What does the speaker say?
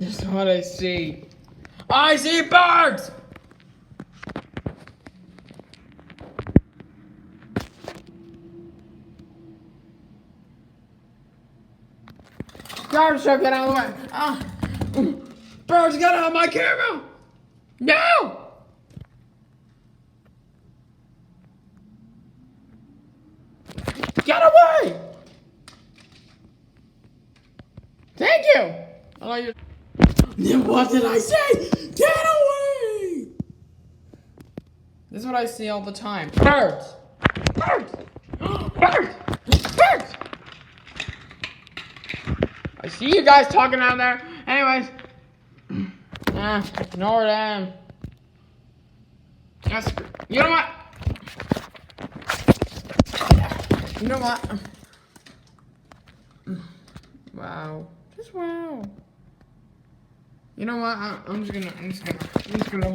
This is what I see. I see birds! Birds, get out of the way! Birds, get out of my camera! No! Get away! Thank you! What did I say? Get away! This is what I see all the time. Birds! Birds! Birds! Birds! I see you guys talking out there. Anyways. Ignore them. You know what? You know what? Wow. Just wow. You know what? I'm just gonna